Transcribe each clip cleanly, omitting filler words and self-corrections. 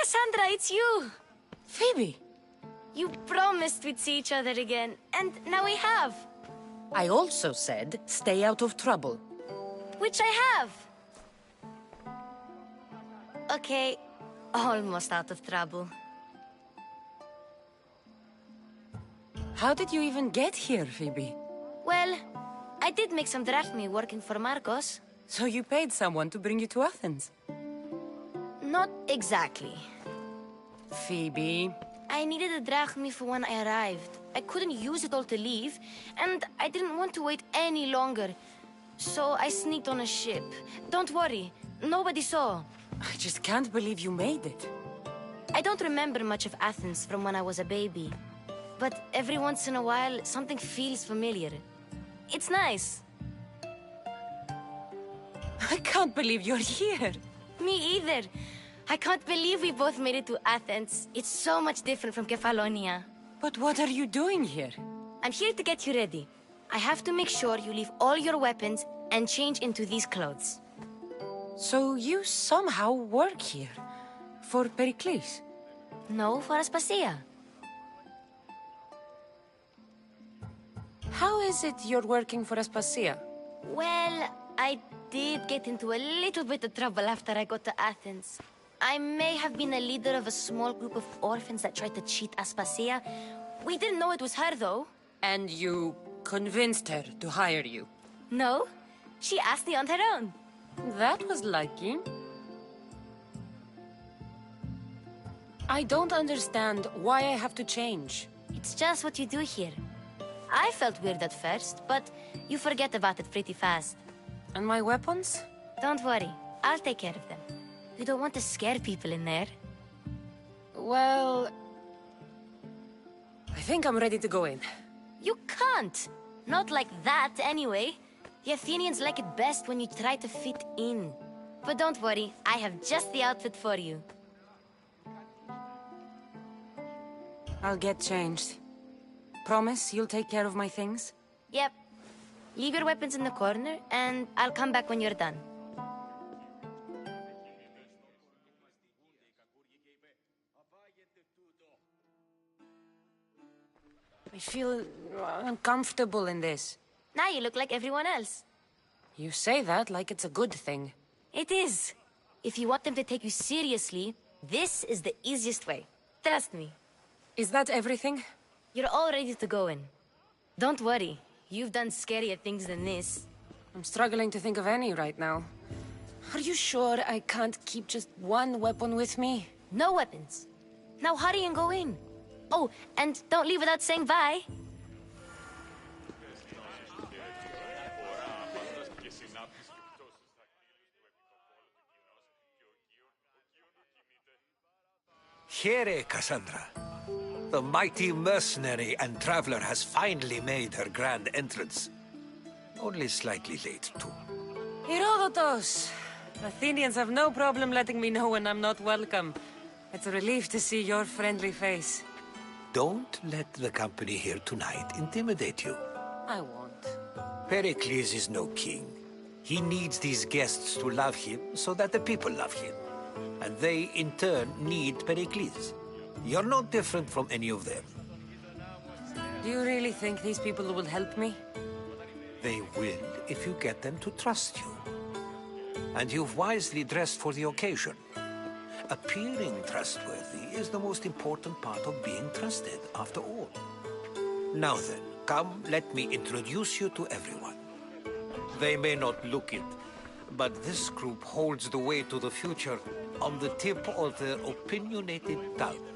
Cassandra, it's you! Phoebe! You promised we'd see each other again, and now we have. I also said, stay out of trouble. Which I have. Okay, almost out of trouble. How did you even get here, Phoebe? Well, I did make some drachmi working for Marcos. So you paid someone to bring you to Athens? Not exactly. Phoebe... I needed a drachmi for when I arrived. I couldn't use it all to leave, and I didn't want to wait any longer. So I sneaked on a ship. Don't worry, nobody saw. I just can't believe you made it. I don't remember much of Athens from when I was a baby. But every once in a while, something feels familiar. It's nice. I can't believe you're here. Me either. I can't believe we both made it to Athens. It's so much different from Kefalonia. But what are you doing here? I'm here to get you ready. I have to make sure you leave all your weapons and change into these clothes. So you somehow work here? For Pericles? No, for Aspasia. How is it you're working for Aspasia? Well, I did get into a little bit of trouble after I got to Athens. I may have been a leader of a small group of orphans that tried to cheat Aspasia. We didn't know it was her, though. And you convinced her to hire you? No, she asked me on her own. That was lucky. I don't understand why I have to change. It's just what you do here. I felt weird at first, but you forget about it pretty fast. And my weapons? Don't worry, I'll take care of them. You don't want to scare people in there. Well... I think I'm ready to go in. You can't! Not like that, anyway. The Athenians like it best when you try to fit in. But don't worry, I have just the outfit for you. I'll get changed. Promise you'll take care of my things? Yep. Leave your weapons in the corner, and I'll come back when you're done. I feel uncomfortable in this. Now you look like everyone else. You say that like it's a good thing. It is. If you want them to take you seriously, this is the easiest way. Trust me. Is that everything? You're all ready to go in. Don't worry. You've done scarier things than this. I'm struggling to think of any right now. Are you sure I can't keep just one weapon with me? No weapons. Now hurry and go in. Oh, and don't leave without saying bye. Here, Cassandra. The mighty mercenary and traveler has finally made her grand entrance. Only slightly late, too. Herodotus! Athenians have no problem letting me know when I'm not welcome. It's a relief to see your friendly face. Don't let the company here tonight intimidate you. I won't. Pericles is no king. He needs these guests to love him so that the people love him. And they, in turn, need Pericles. You're no different from any of them. Do you really think these people will help me? They will if you get them to trust you. And you've wisely dressed for the occasion. Appearing trustworthy is the most important part of being trusted, after all. Now then, come, let me introduce you to everyone. They may not look it, but this group holds the way to the future on the tip of their opinionated tongues.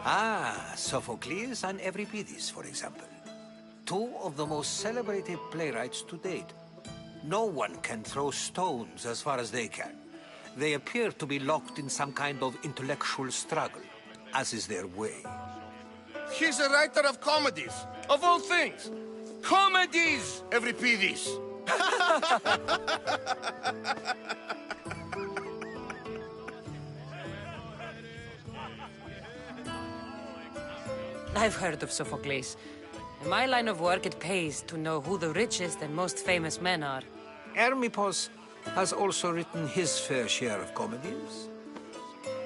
Ah, Sophocles and Euripides, for example. Two of the most celebrated playwrights to date. No one can throw stones as far as they can. They appear to be locked in some kind of intellectual struggle, as is their way. He's a writer of comedies, of all things. Comedies, Euripides. I've heard of Sophocles. In my line of work, it pays to know who the richest and most famous men are. Hermippos has also written his fair share of comedies.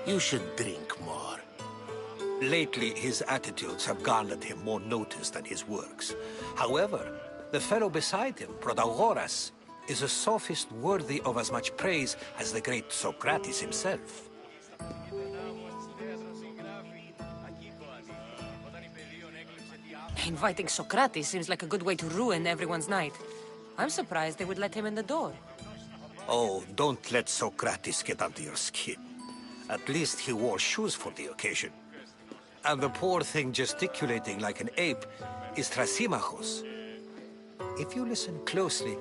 You should drink more. Lately, his attitudes have garnered him more notice than his works. However, the fellow beside him, Protagoras, is a sophist worthy of as much praise as the great Socrates himself. Inviting Socrates seems like a good way to ruin everyone's night. I'm surprised they would let him in the door. Oh, don't let Socrates get under your skin. At least he wore shoes for the occasion. And the poor thing gesticulating like an ape is Thrasymachos. If you listen closely,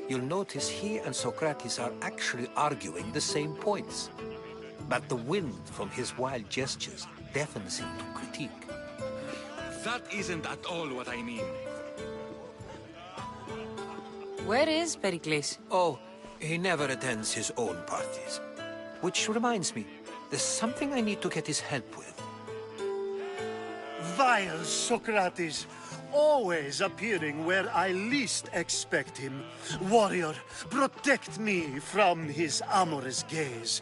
you'll notice he and Socrates are actually arguing the same points. But the wind from his wild gestures deafens him to critique. That isn't at all what I mean. Where is Pericles? Oh, he never attends his own parties. Which reminds me, there's something I need to get his help with. Vile Socrates, always appearing where I least expect him. Warrior, protect me from his amorous gaze.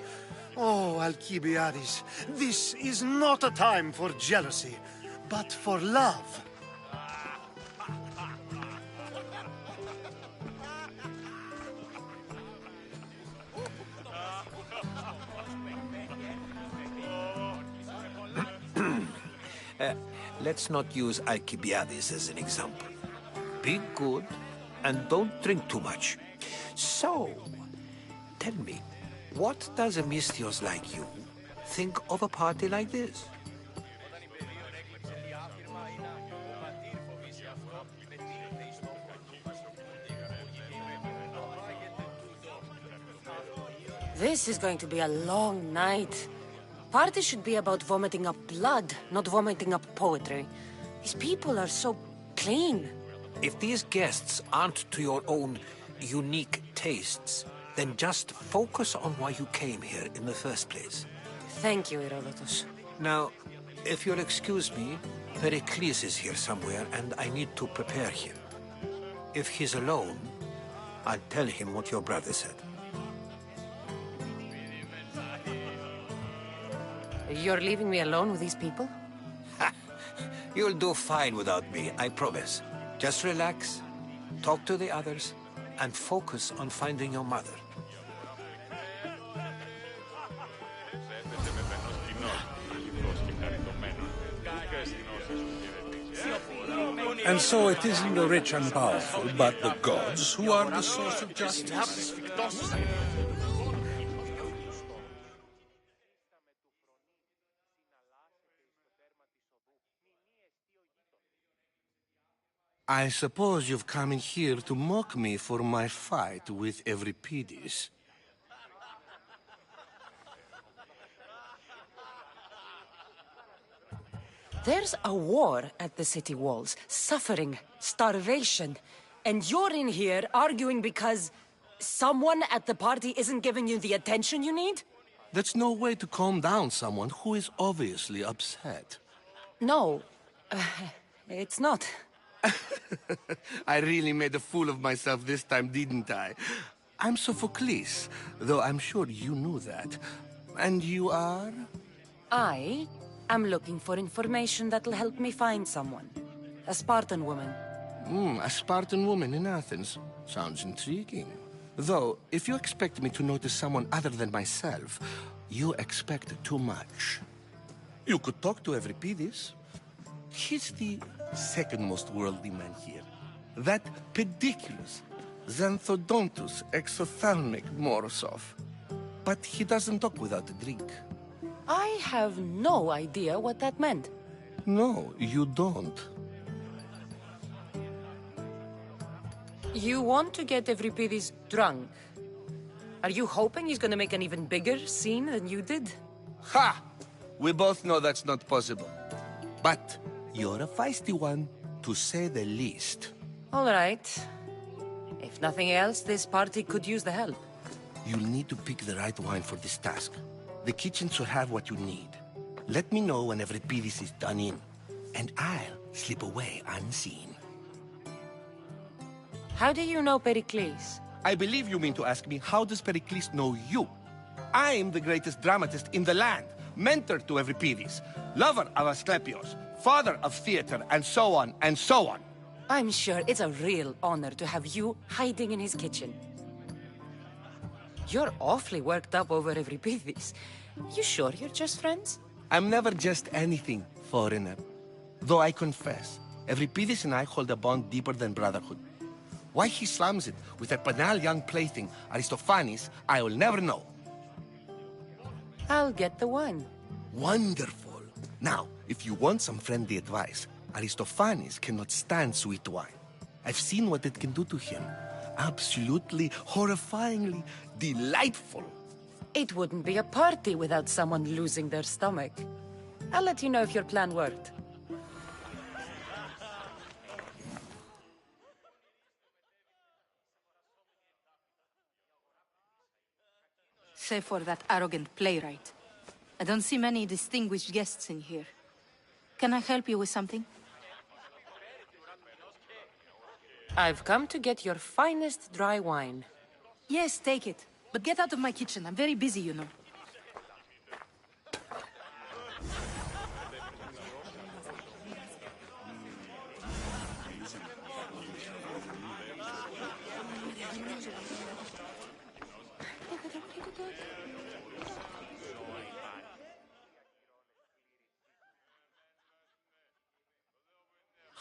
Oh, Alcibiades, this is not a time for jealousy, but for love. Let's not use Alcibiades as an example. Be good, and don't drink too much. So, tell me, what does a Misthios like you think of a party like this? This is going to be a long night. Party should be about vomiting up blood, not vomiting up poetry. These people are so clean. If these guests aren't to your own unique tastes, then just focus on why you came here in the first place. Thank you, Herodotus. Now, if you'll excuse me, Pericles is here somewhere, and I need to prepare him. If he's alone, I'll tell him what your brother said. You're leaving me alone with these people? You'll do fine without me, I promise. Just relax, talk to the others, and focus on finding your mother. And so it isn't the rich and powerful, but the gods who are the source of justice. I suppose you've come in here to mock me for my fight with Euripides. There's a war at the city walls, suffering, starvation, and you're in here arguing because someone at the party isn't giving you the attention you need? That's no way to calm down someone who is obviously upset. No, it's not. I really made a fool of myself this time, didn't I? I'm Sophocles, though I'm sure you knew that. And you are? I am looking for information that'll help me find someone. A Spartan woman. A Spartan woman in Athens. Sounds intriguing. Though, if you expect me to notice someone other than myself, you expect too much. You could talk to Euripides. He's the second most worldly man here. That pediculous, xanthodontus exophthalmic Morosov. But he doesn't talk without a drink. I have no idea what that meant. No, you don't. You want to get Euripides drunk. Are you hoping he's gonna make an even bigger scene than you did? Ha! We both know that's not possible. But you're a feisty one, to say the least. All right. If nothing else, this party could use the help. You'll need to pick the right wine for this task. The kitchen should have what you need. Let me know when Euripides is done in, and I'll slip away unseen. How do you know Pericles? I believe you mean to ask me, how does Pericles know you? I'm the greatest dramatist in the land, mentor to Euripides, lover of Asclepios, father of theater, and so on, and so on. I'm sure it's a real honor to have you hiding in his kitchen. You're awfully worked up over Euripides. You sure you're just friends? I'm never just anything, foreigner. Though I confess, Euripides and I hold a bond deeper than brotherhood. Why he slams it with a banal young plaything, Aristophanes, I will never know. I'll get the wine. Wonderful. Now, if you want some friendly advice, Aristophanes cannot stand sweet wine. I've seen what it can do to him. Absolutely, horrifyingly delightful. It wouldn't be a party without someone losing their stomach. I'll let you know if your plan worked. Save for that arrogant playwright. I don't see many distinguished guests in here. Can I help you with something? I've come to get your finest dry wine. Yes, take it. But get out of my kitchen. I'm very busy, you know.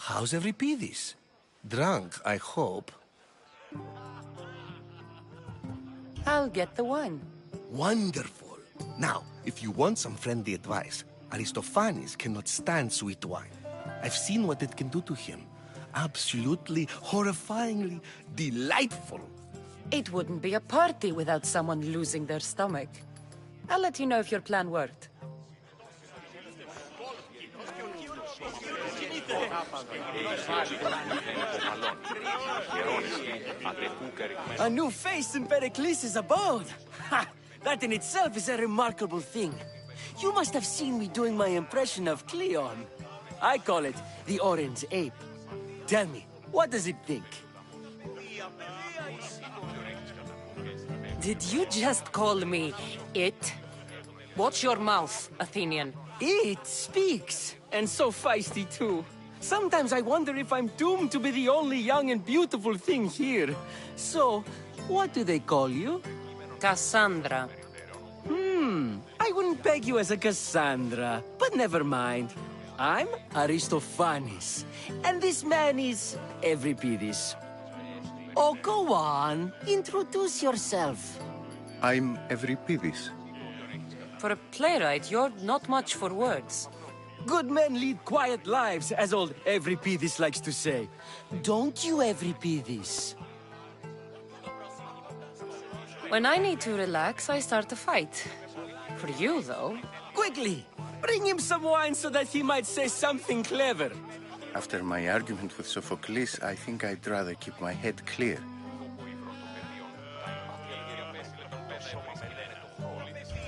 How's Euripides? Drunk, I hope. I'll get the wine. Wonderful. Now, if you want some friendly advice, Aristophanes cannot stand sweet wine. I've seen what it can do to him. Absolutely, horrifyingly delightful. It wouldn't be a party without someone losing their stomach. I'll let you know if your plan worked. A new face in Pericles' abode! Ha! That in itself is a remarkable thing. You must have seen me doing my impression of Cleon. I call it the Orange Ape. Tell me, what does it think? Did you just call me it? Watch your mouth, Athenian. It speaks, and so feisty too. Sometimes I wonder if I'm doomed to be the only young and beautiful thing here. So, what do they call you? Cassandra. I wouldn't peg you as a Cassandra, but never mind. I'm Aristophanes, and this man is Euripides. Oh, go on. Introduce yourself. I'm Euripides. For a playwright, you're not much for words. Good men lead quiet lives, as old Euripides likes to say. Don't you, Euripides? When I need to relax, I start a fight. For you, though... Quickly! Bring him some wine so that he might say something clever. After my argument with Sophocles, I think I'd rather keep my head clear.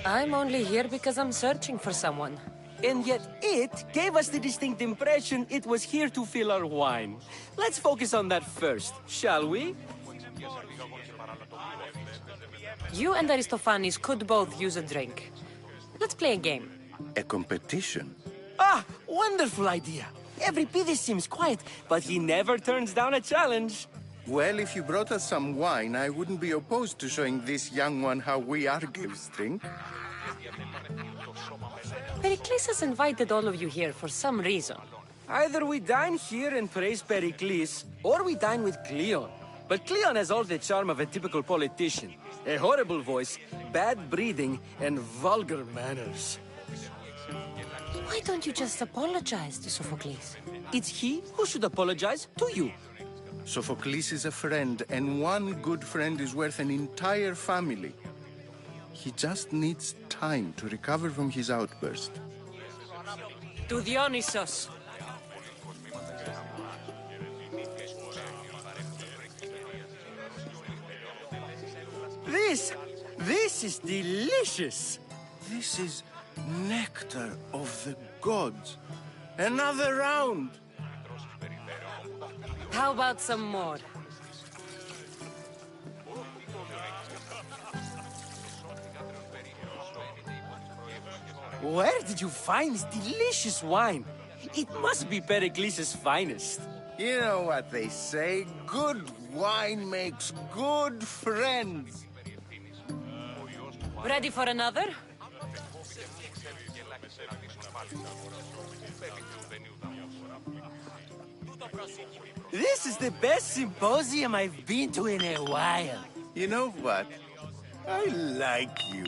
I'm only here because I'm searching for someone. And yet it gave us the distinct impression it was here to fill our wine. Let's focus on that first, shall we? You and Aristophanes could both use a drink. Let's play a game. A competition? Ah, wonderful idea. Euripides seems quiet, but he never turns down a challenge. Well, if you brought us some wine, I wouldn't be opposed to showing this young one how we Argives drink. Pericles has invited all of you here for some reason. Either we dine here and praise Pericles, or we dine with Cleon. But Cleon has all the charm of a typical politician. A horrible voice, bad breeding, and vulgar manners. Why don't you just apologize to Sophocles? It's he who should apologize to you. Sophocles is a friend, and one good friend is worth an entire family. He just needs time to recover from his outburst. To Dionysos. This is delicious. This is nectar of the gods. Another round! How about some more? Where did you find this delicious wine? It must be Pericles' finest. You know what they say, good wine makes good friends. Ready for another? This is the best symposium I've been to in a while. You know what? I like you.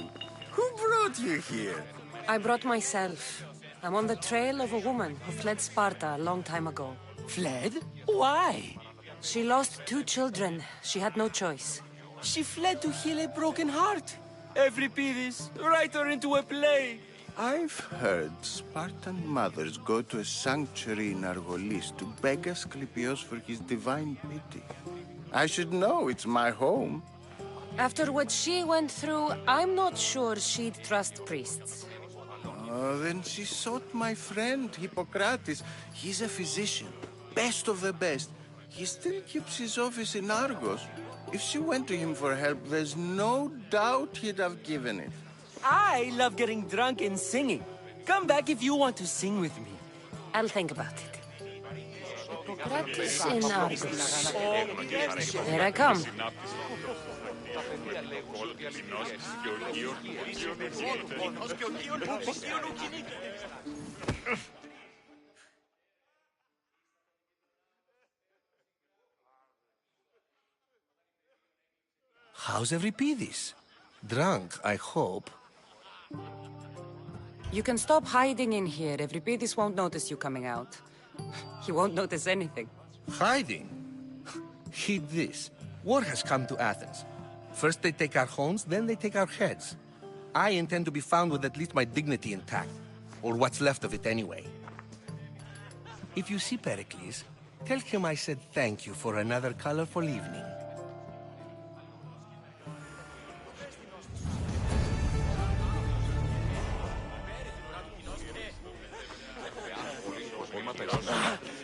Who brought you here? I brought myself. I'm on the trail of a woman who fled Sparta a long time ago. Fled? Why? She lost 2 children. She had no choice. She fled to heal a broken heart. Euripides, write her into a play. I've heard Spartan mothers go to a sanctuary in Argolis to beg Asclepios for his divine pity. I should know, it's my home. After what she went through, I'm not sure she'd trust priests. Oh, then she sought my friend, Hippocrates. He's a physician, best of the best. He still keeps his office in Argos. If she went to him for help, there's no doubt he'd have given it. I love getting drunk and singing. Come back if you want to sing with me. I'll think about it. Hippocrates in Argos. Here I come. How's Euripides? Drunk, I hope. You can stop hiding in here. Euripides won't notice you coming out. He won't notice anything. Hiding? Heed this. War has come to Athens. First they take our homes, then they take our heads. I intend to be found with at least my dignity intact. Or what's left of it anyway. If you see Pericles, tell him I said thank you for another colorful evening.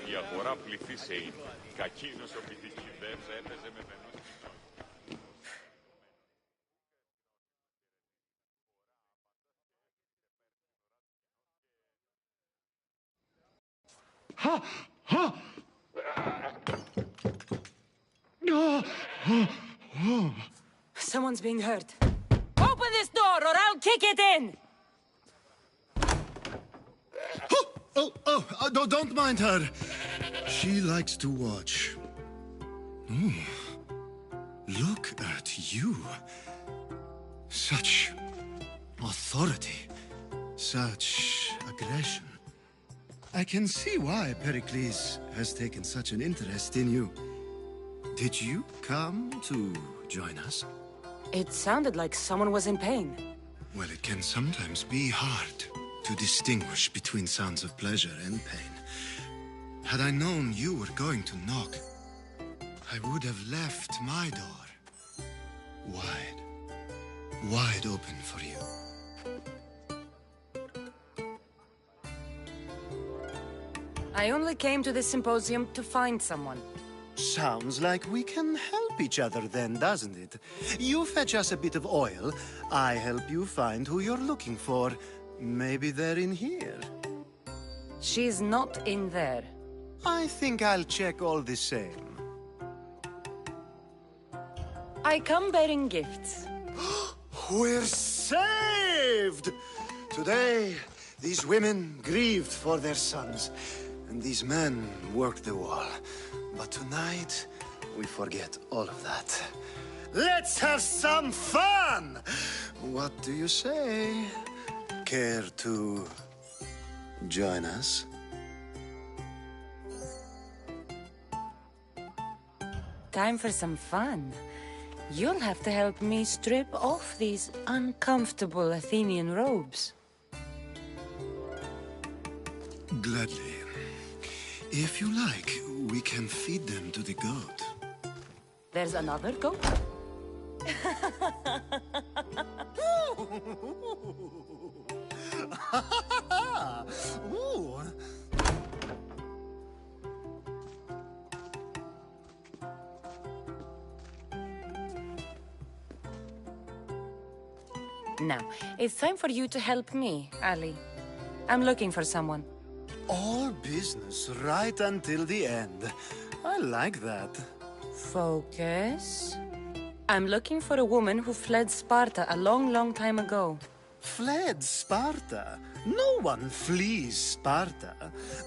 Η αγορά πληθύσεη. Κακίνος ο πηδηχηδεύς έπαιζε με βενούς. Someone's being hurt. Open this door or I'll kick it in! Don't mind her. She likes to watch. Look at you. Such authority. Such aggression. I can see why Pericles has taken such an interest in you. Did you come to join us? It sounded like someone was in pain. Well, it can sometimes be hard to distinguish between sounds of pleasure and pain. Had I known you were going to knock, I would have left my door wide open for you. I only came to this symposium to find someone. Sounds like we can help each other then, doesn't it? You fetch us a bit of oil, I help you find who you're looking for. Maybe they're in here. She's not in there. I think I'll check all the same. I come bearing gifts. We're saved! Today, these women grieved for their sons, and these men worked the wall. But tonight, we forget all of that. Let's have some fun! What do you say? Care to join us? Time for some fun. You'll have to help me strip off these uncomfortable Athenian robes. Gladly. If you like, we can feed them to the goat. There's another goat? Ooh. Now, it's time for you to help me, Ali. I'm looking for someone. All business right until the end. I like that. Focus. I'm looking for a woman who fled Sparta a long, long time ago. Fled Sparta? No one flees Sparta.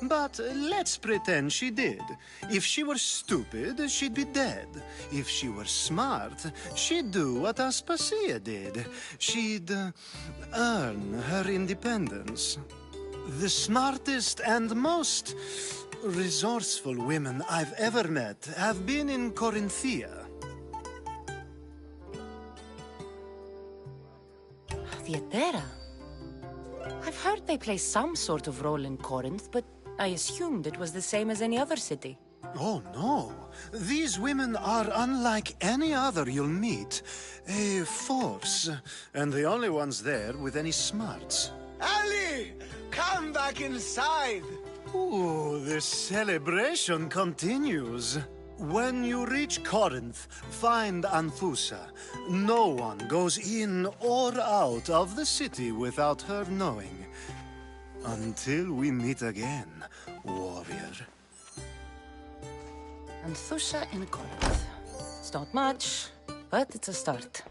But let's pretend she did. If she were stupid, she'd be dead. If she were smart, she'd do what Aspasia did. She'd earn her independence. The smartest and most resourceful women I've ever met have been in Corinthia. Theatera? I've heard they play some sort of role in Corinth, but I assumed it was the same as any other city. Oh, no. These women are unlike any other you'll meet. A force, and the only ones there with any smarts. Ali! Come back inside! Ooh, the celebration continues. When you reach Corinth, find Anthusa. No one goes in or out of the city without her knowing. Until we meet again, warrior. Anthusa in Corinth. It's not much, but it's a start.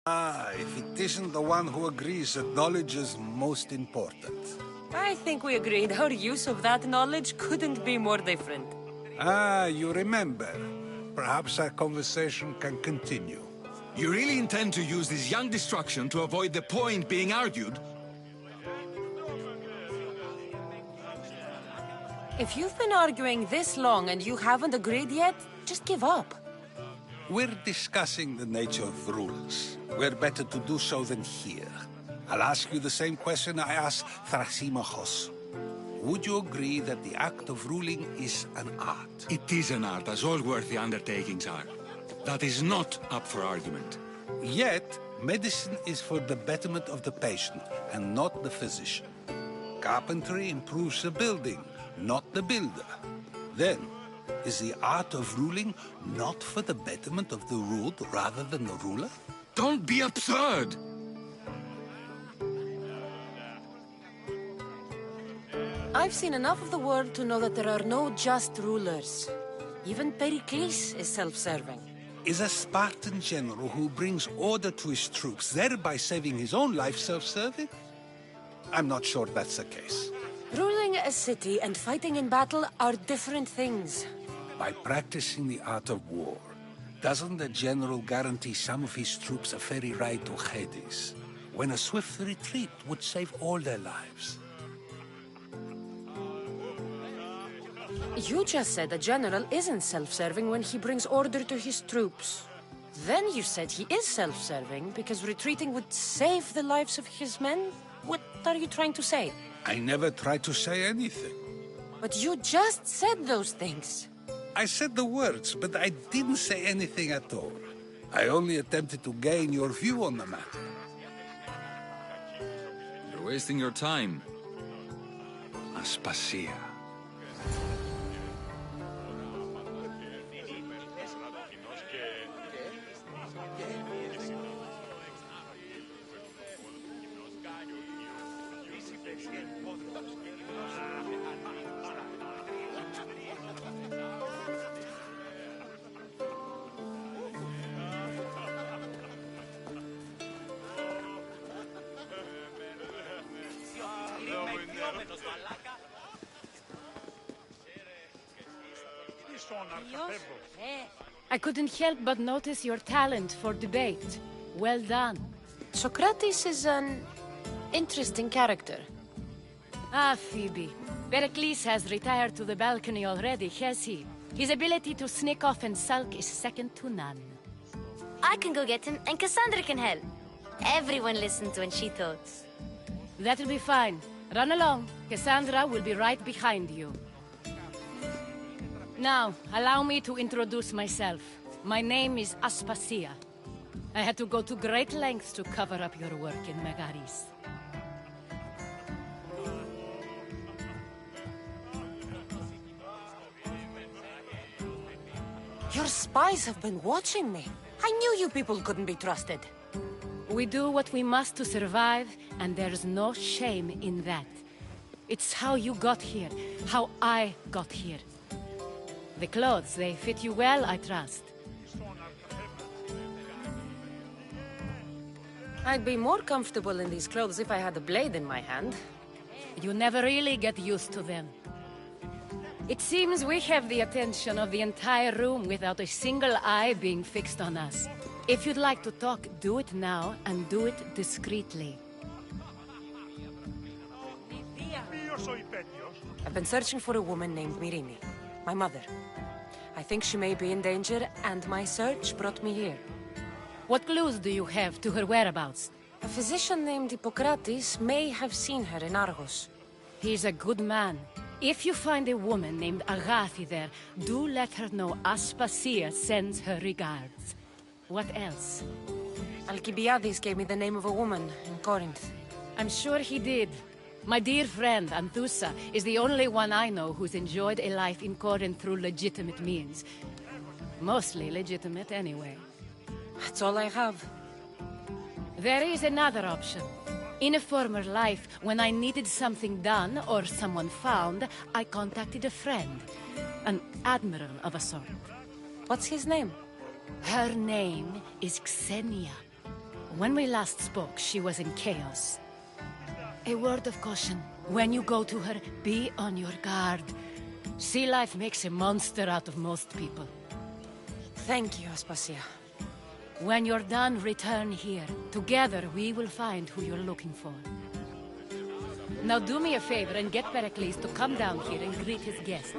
If it isn't the one who agrees that knowledge is most important. I think we agreed our use of that knowledge couldn't be more different. You remember. Perhaps our conversation can continue. You really intend to use this young destruction to avoid the point being argued? If you've been arguing this long and you haven't agreed yet, just give up. We're discussing the nature of rules. We're better to do so than here. I'll ask you the same question I asked Thrasymachos. Would you agree that the act of ruling is an art? It is an art, as all worthy undertakings are. That is not up for argument. Yet, medicine is for the betterment of the patient, and not the physician. Carpentry improves the building, not the builder. Then, is the art of ruling not for the betterment of the ruled rather than the ruler? Don't be absurd! I've seen enough of the world to know that there are no just rulers. Even Pericles is self-serving. Is a Spartan general who brings order to his troops, thereby saving his own life, self-serving? I'm not sure that's the case. Ruling a city and fighting in battle are different things. By practicing the art of war, doesn't the general guarantee some of his troops a ferry ride to Hades, when a swift retreat would save all their lives? You just said a general isn't self-serving when he brings order to his troops. Then you said he is self-serving because retreating would save the lives of his men? What are you trying to say? I never tried to say anything. But you just said those things. I said the words, but I didn't say anything at all. I only attempted to gain your view on the matter. You're wasting your time. Aspasia. I couldn't help but notice your talent for debate. Well done. Socrates is an interesting character. Ah, Phoebe. Pericles has retired to the balcony already, has he? His ability to sneak off and sulk is second to none. I can go get him, and Cassandra can help. Everyone listens when she talks. That'll be fine. Run along. Cassandra will be right behind you. Now, allow me to introduce myself. My name is Aspasia. I had to go to great lengths to cover up your work in Megaris. Your spies have been watching me. I knew you people couldn't be trusted. We do what we must to survive, and there's no shame in that. It's how you got here, how I got here. The clothes, they fit you well, I trust. I'd be more comfortable in these clothes if I had a blade in my hand. You never really get used to them. It seems we have the attention of the entire room without a single eye being fixed on us. If you'd like to talk, do it now, and do it discreetly. I've been searching for a woman named Myrimi, my mother. I think she may be in danger, and my search brought me here. What clues do you have to her whereabouts? A physician named Hippocrates may have seen her in Argos. He's a good man. If you find a woman named Agathi there, do let her know Aspasia sends her regards. What else? Alcibiades gave me the name of a woman in Corinth. I'm sure he did. My dear friend, Anthusa, is the only one I know who's enjoyed a life in Corinth through legitimate means. Mostly legitimate, anyway. That's all I have. There is another option. In a former life, when I needed something done or someone found, I contacted a friend. An admiral of a sort. What's his name? Her name is Xenia. When we last spoke, she was in chaos. A word of caution. When you go to her, be on your guard. Sea life makes a monster out of most people. Thank you, Aspasia. When you're done, return here. Together, we will find who you're looking for. Now do me a favor and get Pericles to come down here and greet his guests.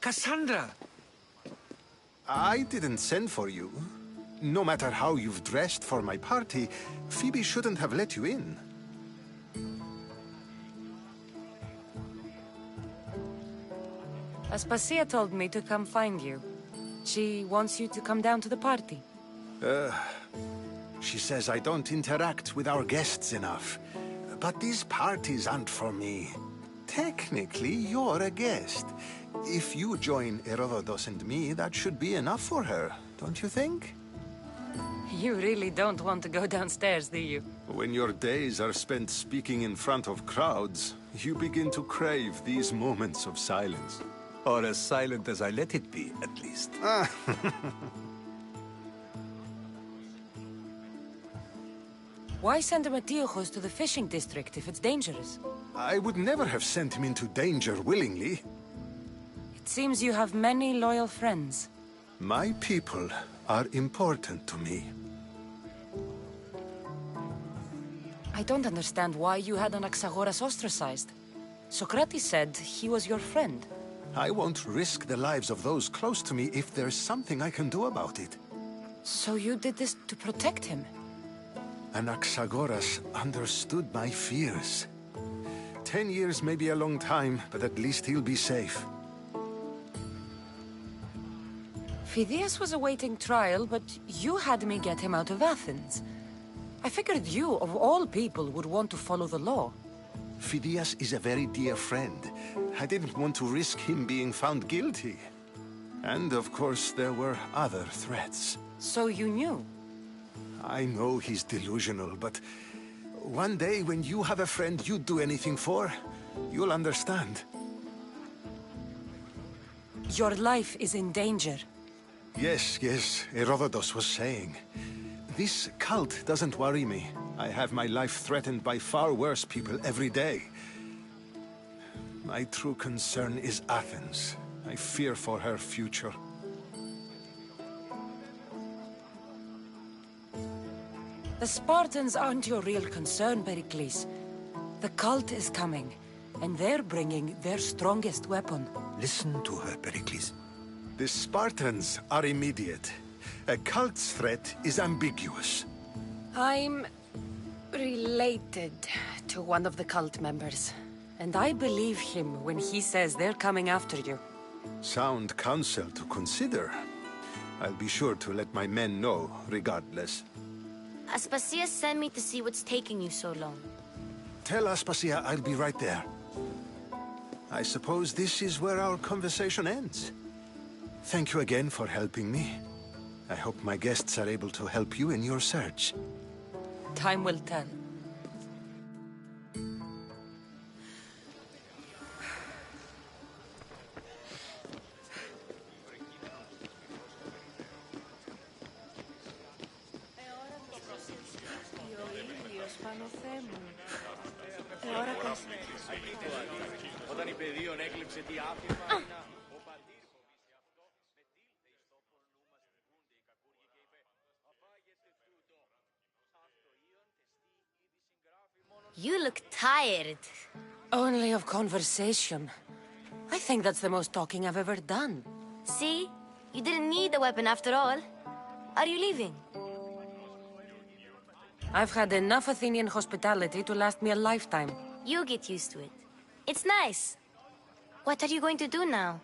Cassandra! I didn't send for you. No matter how you've dressed for my party, Phoebe shouldn't have let you in. Aspasia told me to come find you. She wants you to come down to the party. She says I don't interact with our guests enough. But these parties aren't for me. Technically, you're a guest. If you join Herodotus and me, that should be enough for her, don't you think? You really don't want to go downstairs, do you? When your days are spent speaking in front of crowds, you begin to crave these moments of silence. Or as silent as I let it be, at least. Why send Matiojos to the fishing district if it's dangerous? I would never have sent him into danger willingly. It seems you have many loyal friends. My people are important to me. I don't understand why you had Anaxagoras ostracized. Socrates said he was your friend. I won't risk the lives of those close to me if there's something I can do about it. So you did this to protect him? Anaxagoras understood my fears. 10 years may be a long time, but at least he'll be safe. Phidias was awaiting trial, but you had me get him out of Athens. I figured you, of all people, would want to follow the law. Phidias is a very dear friend. I didn't want to risk him being found guilty. And of course, there were other threats. So you knew? I know he's delusional, but one day when you have a friend you'd do anything for, you'll understand. Your life is in danger. Yes, Herodotus was saying. This cult doesn't worry me. I have my life threatened by far worse people every day. My true concern is Athens. I fear for her future. The Spartans aren't your real concern, Pericles. The cult is coming, and they're bringing their strongest weapon. Listen to her, Pericles. The Spartans are immediate. A cult's threat is ambiguous. I'm related to one of the cult members, and I believe him when he says they're coming after you. Sound counsel to consider. I'll be sure to let my men know, regardless. Aspasia sent me to see what's taking you so long. Tell Aspasia I'll be right there. I suppose this is where our conversation ends. Thank you again for helping me. I hope my guests are able to help you in your search. Time will tell. You look tired. Only of conversation. I think that's the most talking I've ever done. See? You didn't need the weapon after all. Are you leaving? I've had enough Athenian hospitality to last me a lifetime. You get used to it. It's nice. What are you going to do now?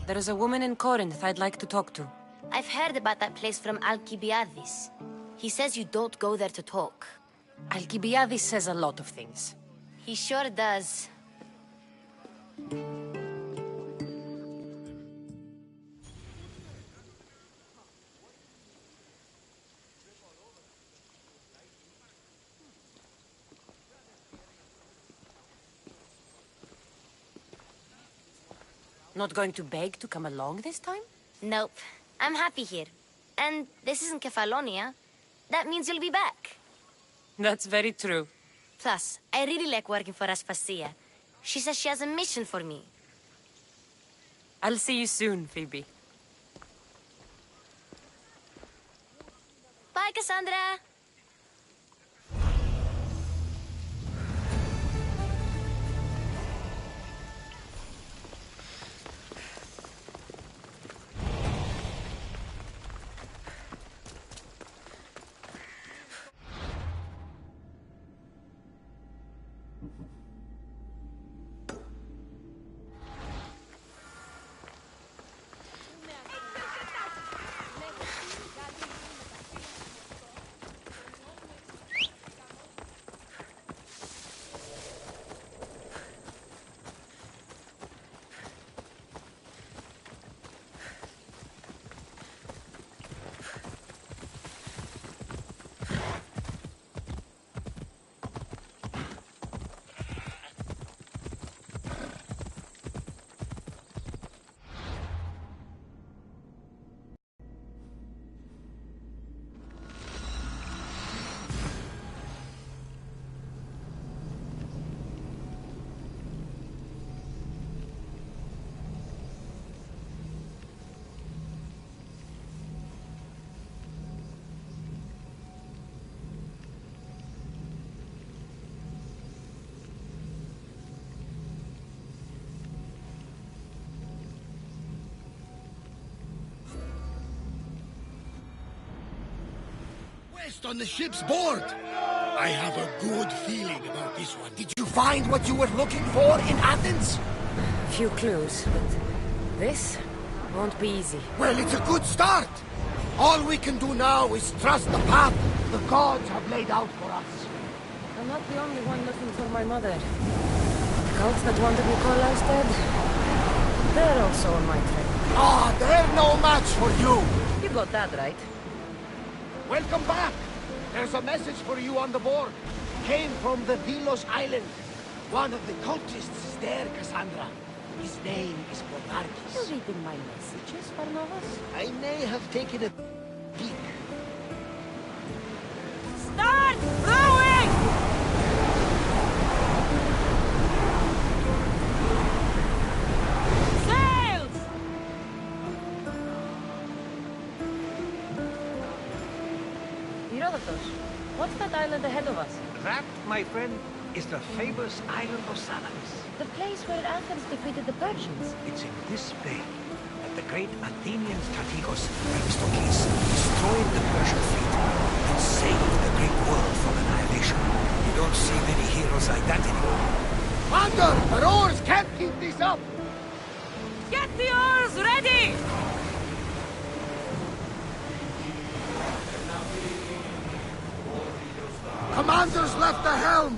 There is a woman in Corinth I'd like to talk to. I've heard about that place from Alcibiades. He says you don't go there to talk. Alcibiades says a lot of things. He sure does. Not going to beg to come along this time? Nope. I'm happy here. And this isn't Kefalonia. That means you'll be back. That's very true. Plus, I really like working for Aspasia. She says she has a mission for me. I'll see you soon, Phoebe. Bye, Cassandra! Rest on the ship's board. I have a good feeling about this one. Did you find what you were looking for in Athens? Few clues, but this won't be easy. Well, it's a good start. All we can do now is trust the path the gods have laid out for us. I'm not the only one looking for my mother. The cult that wanted Nikolaus dead, they're also on my trail. Ah, they're no match for you. You got that right. Welcome back. There's a message for you on the board. Came from the Delos Island. One of the cultists is there, Cassandra. His name is Bogarkis. You reading my messages, Barnabas? I may have taken a peek. Start rowing! Sails! Herodotus, what's that island ahead of us? That, my friend, is the famous island of Salamis. The place where Athens defeated the Persians. It's in this bay that the great Athenian strategos Themistocles destroyed the Persian fleet and saved the Greek world from annihilation. You don't see many heroes like that anymore. Commander, the rowers can't keep this up. Get the oars ready! Commander's left the helm.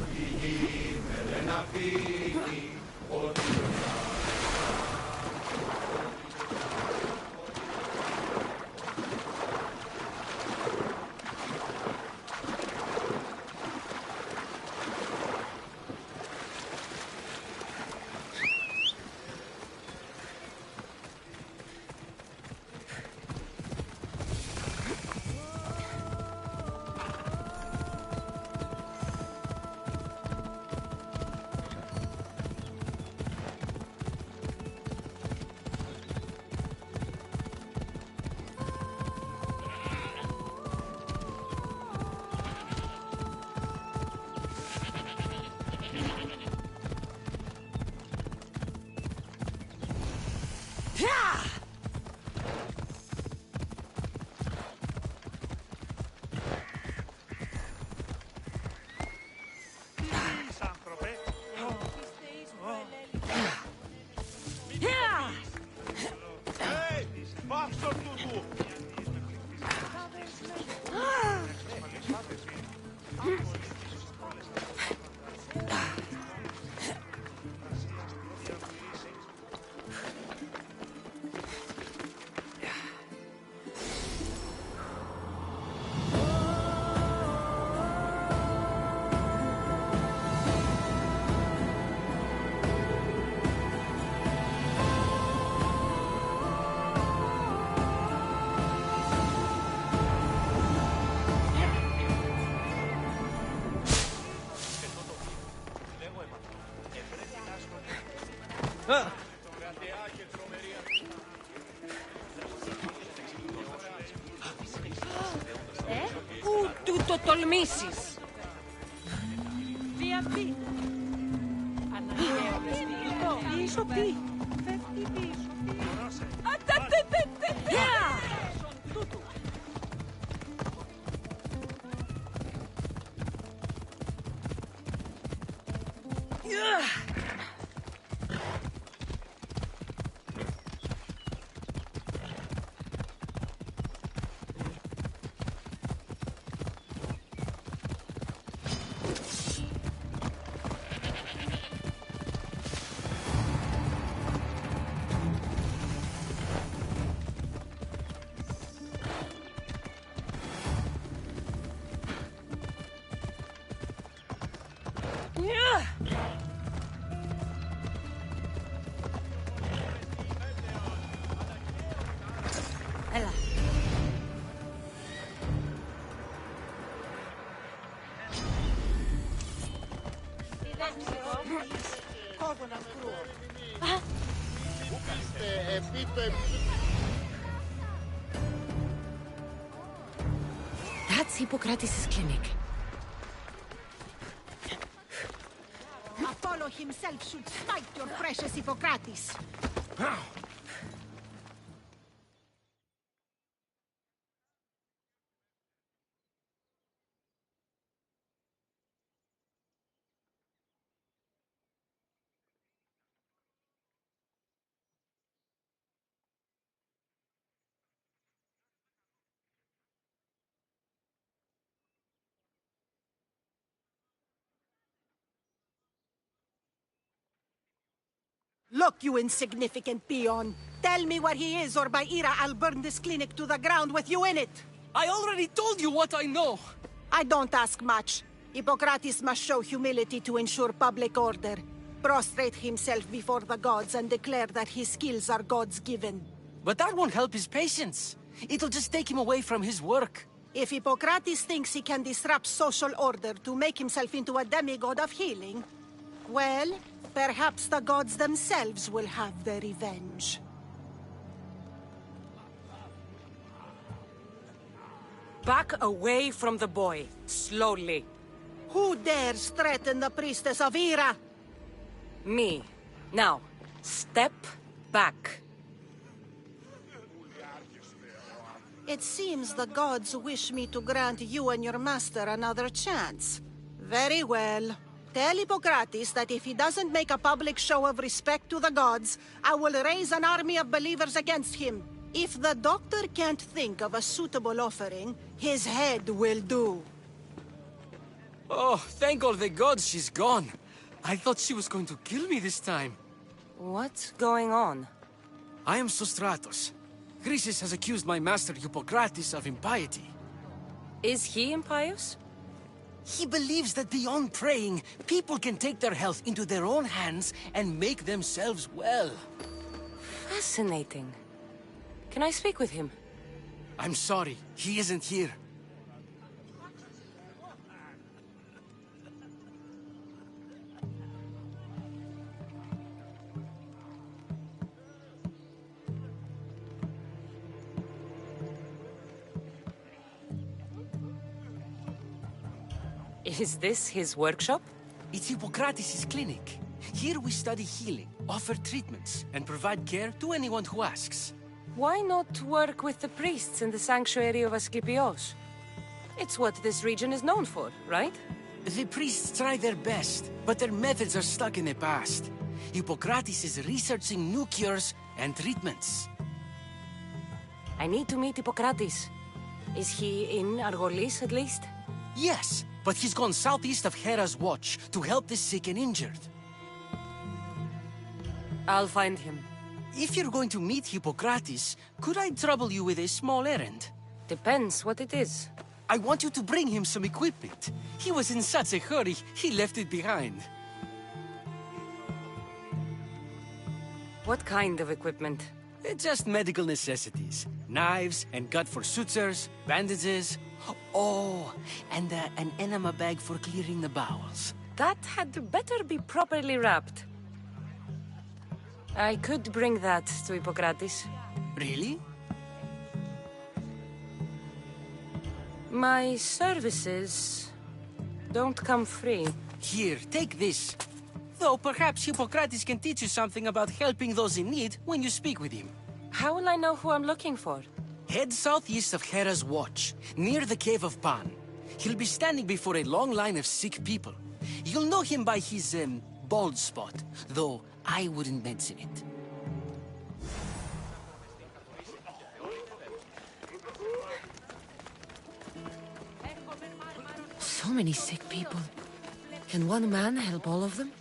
Του το τολμήσεις! Διαβεί! Αναγκαίο πίσω τι! Φεύγει πίσω! Έλα. That's Hippocrates' clinic. Apollo himself should smite your precious Hippocrates. Look, you insignificant peon. Tell me where he is, or by Ira, I'll burn this clinic to the ground with you in it. I already told you what I know. I don't ask much. Hippocrates must show humility to ensure public order. Prostrate himself before the gods and declare that his skills are gods given. But that won't help his patients. It'll just take him away from his work. If Hippocrates thinks he can disrupt social order to make himself into a demigod of healing, well, perhaps the gods themselves will have their revenge. Back away from the boy, slowly. Who dares threaten the priestess of Ira? Me. Now, step back. It seems the gods wish me to grant you and your master another chance. Very well. Tell Hippocrates that if he doesn't make a public show of respect to the gods, I will raise an army of believers against him. If the doctor can't think of a suitable offering, his head will do. Oh, thank all the gods she's gone. I thought she was going to kill me this time. What's going on? I am Sostratos. Chrysis has accused my master Hippocrates of impiety. Is he impious? He believes that beyond praying, people can take their health into their own hands and make themselves well. Fascinating. Can I speak with him? I'm sorry, he isn't here. Is this his workshop? It's Hippocrates' clinic. Here we study healing, offer treatments, and provide care to anyone who asks. Why not work with the priests in the sanctuary of Asclepios? It's what this region is known for, right? The priests try their best, but their methods are stuck in the past. Hippocrates is researching new cures and treatments. I need to meet Hippocrates. Is he in Argolis at least? Yes, but he's gone southeast of Hera's watch to help the sick and injured. I'll find him. If you're going to meet Hippocrates, could I trouble you with a small errand? Depends what it is. I want you to bring him some equipment. He was in such a hurry, he left it behind. What kind of equipment? Just medical necessities. Knives and gut for sutures, bandages. Oh, and an enema bag for clearing the bowels. That had better be properly wrapped. I could bring that to Hippocrates. Really? My services don't come free. Here, take this. Though perhaps Hippocrates can teach you something about helping those in need when you speak with him. How will I know who I'm looking for? Head southeast of Hera's watch, near the Cave of Pan. He'll be standing before a long line of sick people. You'll know him by his, bald spot, though I wouldn't mention it. So many sick people. Can one man help all of them?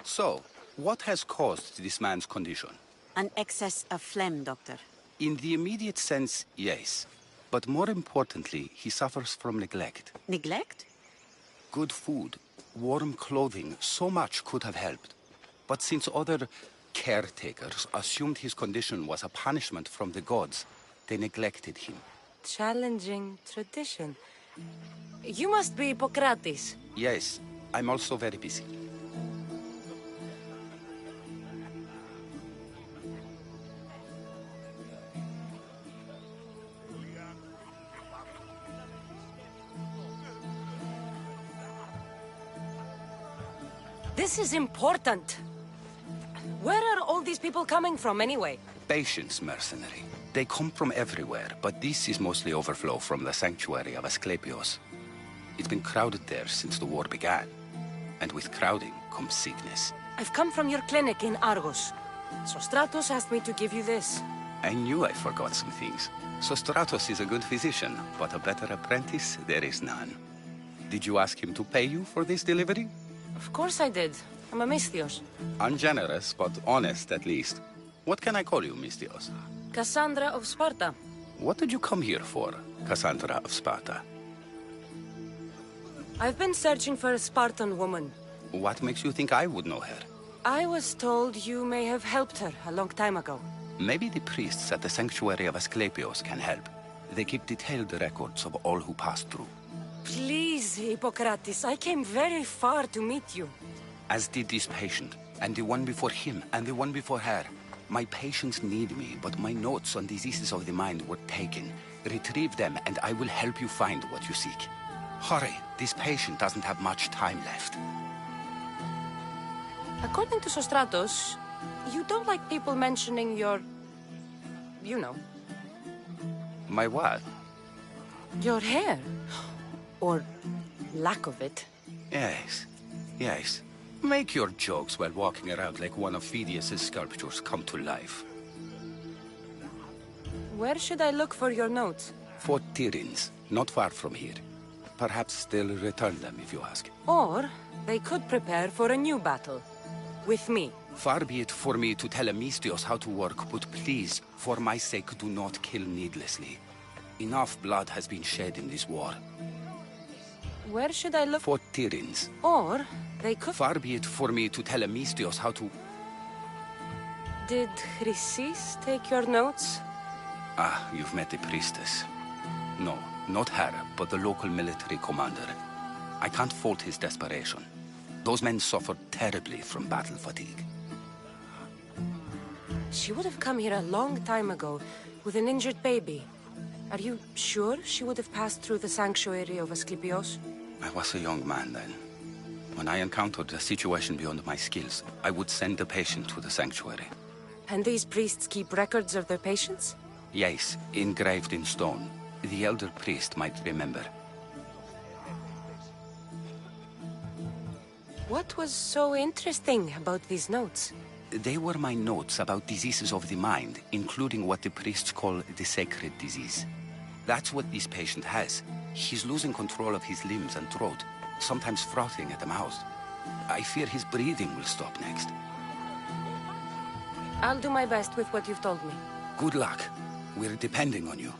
So, what has caused this man's condition? An excess of phlegm, Doctor. In the immediate sense, yes. But more importantly, he suffers from neglect. Neglect? Good food, warm clothing, so much could have helped. But since other caretakers assumed his condition was a punishment from the gods, they neglected him. Challenging tradition. You must be Hippocrates. Yes, I'm also very busy. This is important. Where are all these people coming from, anyway? Patience, mercenary. They come from everywhere, but this is mostly overflow from the sanctuary of Asclepios. It's been crowded there since the war began. And with crowding comes sickness. I've come from your clinic in Argos. Sostratos asked me to give you this. I knew I forgot some things. Sostratos is a good physician, but a better apprentice there is none. Did you ask him to pay you for this delivery? Of course I did. I'm a Misthios. Ungenerous, but honest at least. What can I call you, Misthios? Cassandra of Sparta. What did you come here for, Cassandra of Sparta? I've been searching for a Spartan woman. What makes you think I would know her? I was told you may have helped her a long time ago. Maybe the priests at the sanctuary of Asclepios can help. They keep detailed records of all who passed through. Please, Hippocrates, I came very far to meet you. As did this patient, and the one before him, and the one before her. My patients need me, but my notes on diseases of the mind were taken. Retrieve them, and I will help you find what you seek. Hurry, this patient doesn't have much time left. According to Sostratos, you don't like people mentioning your... you know. My what? Your hair. Or lack of it. Yes, yes. Make your jokes while walking around like one of Phidias' sculptures come to life. Where should I look for your notes? For Tyrins, not far from here. Perhaps they'll return them if you ask. Or they could prepare for a new battle. With me. Far be it for me to tell a Misthios how to work, but please, for my sake, do not kill needlessly. Enough blood has been shed in this war. Where should I look? For Tyrins. Or they could... Far be it for me to tell a Misthios how to... Did Chrysis take your notes? Ah, you've met the priestess. No, not her, but the local military commander. I can't fault his desperation. Those men suffered terribly from battle fatigue. She would have come here a long time ago, with an injured baby. Are you sure she would have passed through the sanctuary of Asclepios? I was a young man then. When I encountered a situation beyond my skills, I would send the patient to the sanctuary. And these priests keep records of their patients? Yes, engraved in stone. The elder priest might remember. What was so interesting about these notes? They were my notes about diseases of the mind, including what the priests call the sacred disease. That's what this patient has. He's losing control of his limbs and throat, sometimes frothing at the mouth. I fear his breathing will stop next. I'll do my best with what you've told me. Good luck. We're depending on you.